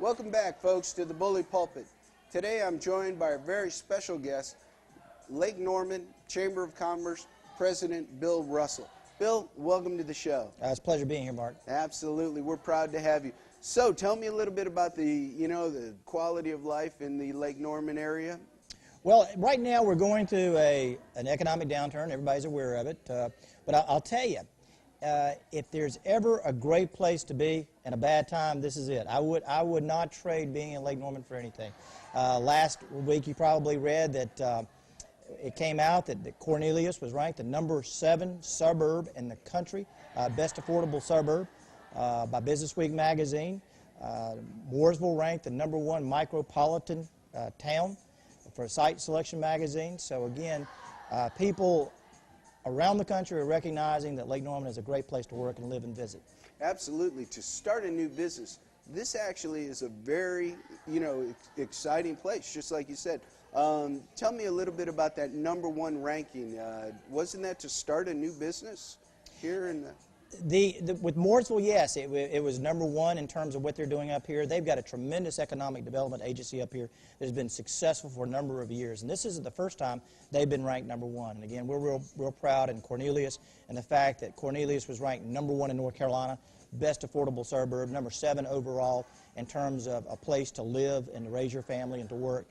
Welcome back, folks, to the Bully Pulpit. Today I'm joined by a very special guest, Lake Norman Chamber of Commerce President Bill Russell. Bill, welcome to the show. It's a pleasure being here, Mark. Absolutely. We're proud to have you. So tell me a little bit about the quality of life in the Lake Norman area. Well, right now we're going through an economic downturn. Everybody's aware of it. But I'll tell you, if there's ever a great place to be and a bad time, this is it. I would not trade being in Lake Norman for anything. Last week you probably read that it came out that Cornelius was ranked the #7 suburb in the country, best affordable suburb by Businessweek magazine. Mooresville ranked the #1 micropolitan town for Site Selection magazine. So again, people around the country are recognizing that Lake Norman is a great place to work and live and visit. Absolutely. To start a new business, this actually is a very, exciting place, just like you said. Tell me a little bit about that #1 ranking. Wasn't that to start a new business here in the... With Mooresville, yes, it was #1 in terms of what they're doing up here. They've got a tremendous economic development agency up here that has been successful for a number of years, and this isn't the first time they've been ranked #1. And again, we're real proud in Cornelius and the fact that Cornelius was ranked #1 in North Carolina, best affordable suburb, #7 overall in terms of a place to live and to raise your family and to work.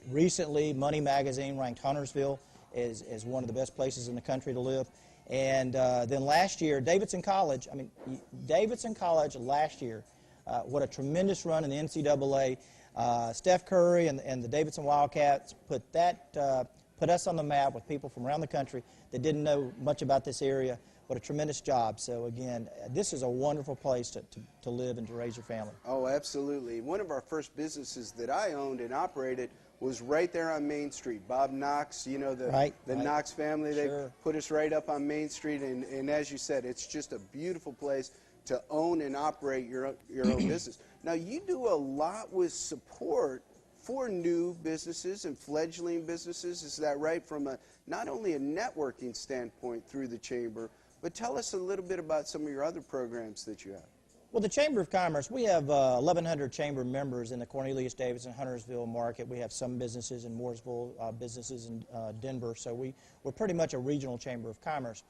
Recently, Money Magazine ranked Huntersville as one of the best places in the country to live. And then last year, Davidson College last year, what a tremendous run in the NCAA. Steph Curry and the Davidson Wildcats put us on the map with people from around the country that didn't know much about this area. What a tremendous job. So again, this is a wonderful place to live and to raise your family. Oh, absolutely. One of our first businesses that I owned and operated was right there on Main Street. Bob Knox, the Knox family, Sure. They put us right up on Main Street, and as you said, it's just a beautiful place to own and operate your own business. Now, you do a lot with support for new businesses and fledgling businesses, is that right? From not only a networking standpoint through the Chamber, but tell us a little bit about some of your other programs that you have. Well, the Chamber of Commerce, we have 1,100 Chamber members in the Cornelius, Davidson, Huntersville market. We have some businesses in Mooresville, businesses in Denver, so we're pretty much a regional Chamber of Commerce.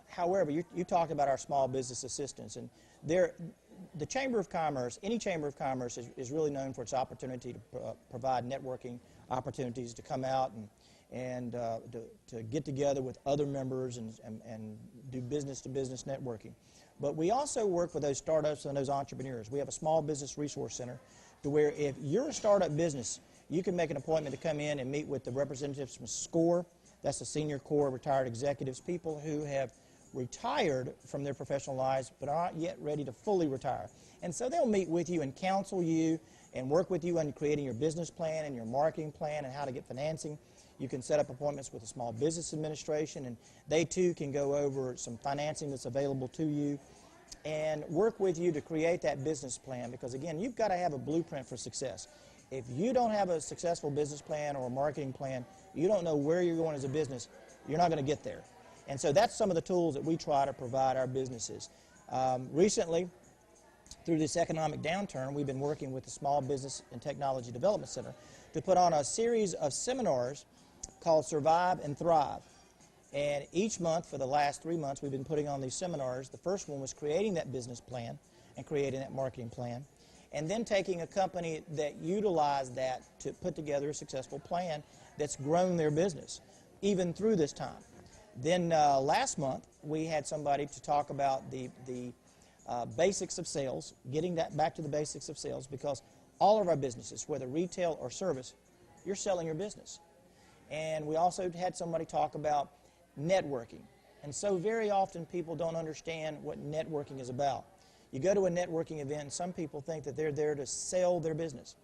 However, you talked about our small business assistance, and the Chamber of Commerce, any Chamber of Commerce is really known for its opportunity to provide networking opportunities to come out and to get together with other members and do business-to-business networking. But we also work with those startups and those entrepreneurs. We have a small business resource center to where if you're a startup business, you can make an appointment to come in and meet with the representatives from SCORE. That's the Senior Corps of Retired Executives, people who have retired from their professional lives but aren't yet ready to fully retire. And so they'll meet with you and counsel you and work with you on creating your business plan and your marketing plan and how to get financing. You can set up appointments with the Small Business Administration, and they too can go over some financing that's available to you and work with you to create that business plan, because again, you've got to have a blueprint for success. If you don't have a successful business plan or a marketing plan, you don't know where you're going as a business, you're not going to get there. And so that's some of the tools that we try to provide our businesses. Recently, through this economic downturn, we've been working with the Small Business and Technology Development Center to put on a series of seminars called Survive and Thrive. And each month for the last 3 months, we've been putting on these seminars. The first one was creating that business plan and creating that marketing plan, and then taking a company that utilized that to put together a successful plan that's grown their business, even through this time. Then last month, we had somebody to talk about the basics of sales, getting that back to the basics of sales, because all of our businesses, whether retail or service, you're selling your business. And we also had somebody talk about networking. And so very often people don't understand what networking is about. You go to a networking event and some people think that they're there to sell their business.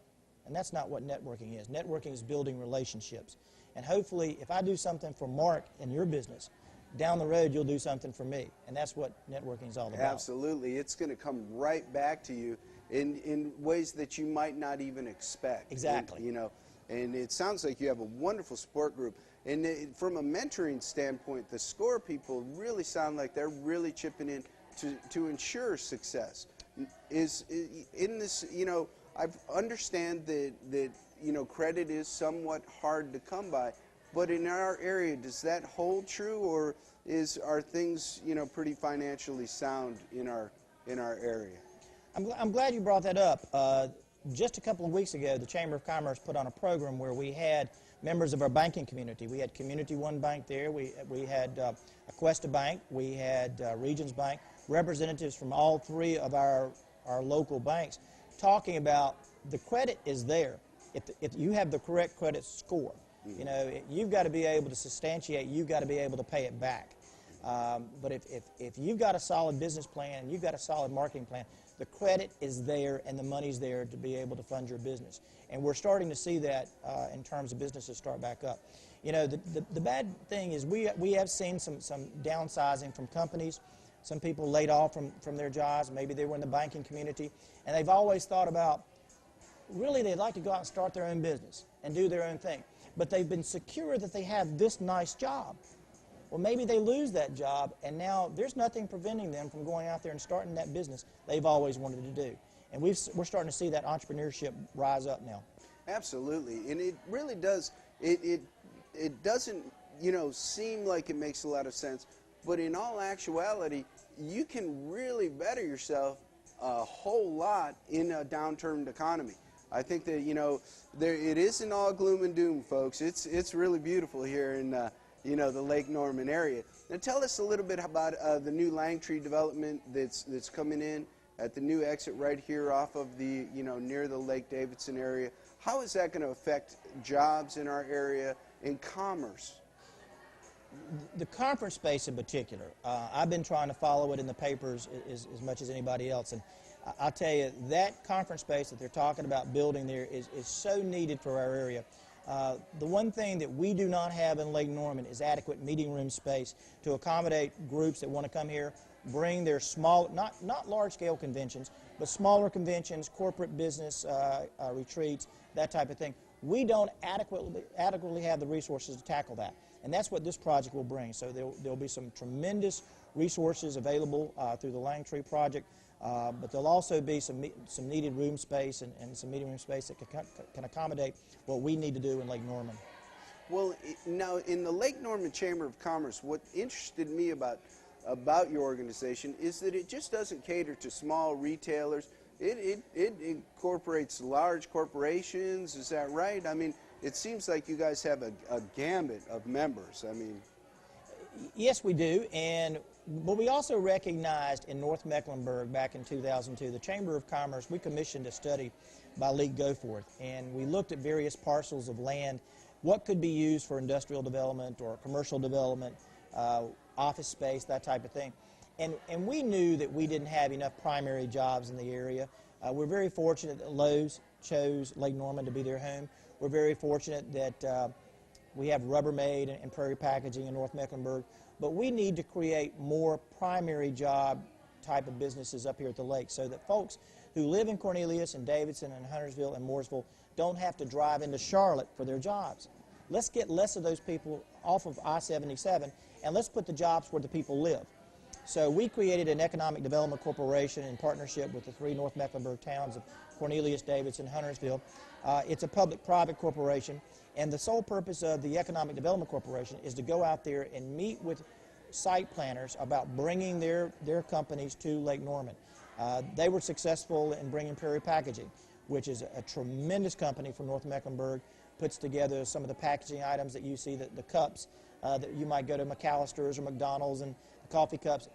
And that's not what networking is. Networking is building relationships. And hopefully if I do something for Mark in your business, down the road you'll do something for me. And that's what networking is all about. Absolutely. It's going to come right back to you in ways that you might not even expect. Exactly. And it sounds like you have a wonderful support group. And from a mentoring standpoint, the SCORE people really sound like they're really chipping in to ensure success. is in this, I understand that credit is somewhat hard to come by, but in our area, does that hold true, or are things, pretty financially sound in our area? I'm glad you brought that up. Just a couple of weeks ago, the Chamber of Commerce put on a program where we had members of our banking community. We had Community One Bank there. We had Aquesta Bank. We had Regions Bank. Representatives from all three of our local banks talking about the credit is there. If you have the correct credit score, you've got to be able to substantiate. You've got to be able to pay it back. But if you've got a solid business plan and you've got a solid marketing plan, the credit is there and the money's there to be able to fund your business. And we're starting to see that in terms of businesses start back up. The bad thing is we have seen some downsizing from companies. Some people laid off from their jobs. Maybe they were in the banking community. And they've always thought about, really they'd like to go out and start their own business and do their own thing. But they've been secure that they have this nice job. Well, maybe they lose that job, and now there's nothing preventing them from going out there and starting that business they've always wanted to do. And we're starting to see that entrepreneurship rise up now. Absolutely, and it really does. It doesn't, seem like it makes a lot of sense, but in all actuality, you can really better yourself a whole lot in a downturned economy. I think that, it isn't all gloom and doom, folks. It's really beautiful here in the Lake Norman area. Now tell us a little bit about the new Langtree development that's coming in at the new exit right here off of the, near the Lake Davidson area. How is that going to affect jobs in our area and commerce? The conference space in particular, I've been trying to follow it in the papers as much as anybody else, and I'll tell you, that conference space that they're talking about building there is so needed for our area. The one thing that we do not have in Lake Norman is adequate meeting room space to accommodate groups that want to come here, bring their small, not large-scale conventions, but smaller conventions, corporate business retreats, that type of thing. We don't adequately have the resources to tackle that, and that's what this project will bring. So there'll be some tremendous resources available through the Langtree project, but there'll also be some needed room space and some meeting room space that can accommodate what we need to do in Lake Norman. Well, now in the Lake Norman Chamber of Commerce, what interested me about your organization is that it just doesn't cater to small retailers. It incorporates large corporations. Is that right? I mean, it seems like you guys have a gambit of members. I mean, yes, we do, but we also recognized in North Mecklenburg back in 2002, the Chamber of Commerce, we commissioned a study by Lee Goforth, and we looked at various parcels of land, what could be used for industrial development or commercial development, office space, that type of thing. And we knew that we didn't have enough primary jobs in the area. We're very fortunate that Lowe's chose Lake Norman to be their home. We're very fortunate that we have Rubbermaid and Prairie Packaging in North Mecklenburg, but we need to create more primary job type of businesses up here at the lake so that folks who live in Cornelius and Davidson and Huntersville and Mooresville don't have to drive into Charlotte for their jobs. Let's get less of those people off of I-77, and let's put the jobs where the people live. So we created an economic development corporation in partnership with the three North Mecklenburg towns of Cornelius, Davidson, and Huntersville. It's a public-private corporation, and the sole purpose of the Economic Development Corporation is to go out there and meet with site planners about bringing their companies to Lake Norman. They were successful in bringing Prairie Packaging, which is a tremendous company from North Mecklenburg, puts together some of the packaging items that you see, the cups that you might go to McAllister's or McDonald's, and the coffee cups,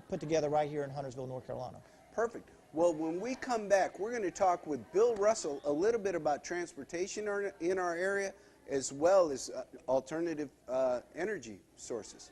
put together right here in Huntersville, North Carolina. Perfect. Well, when we come back, we're going to talk with Bill Russell a little bit about transportation in our area, as well as alternative energy sources.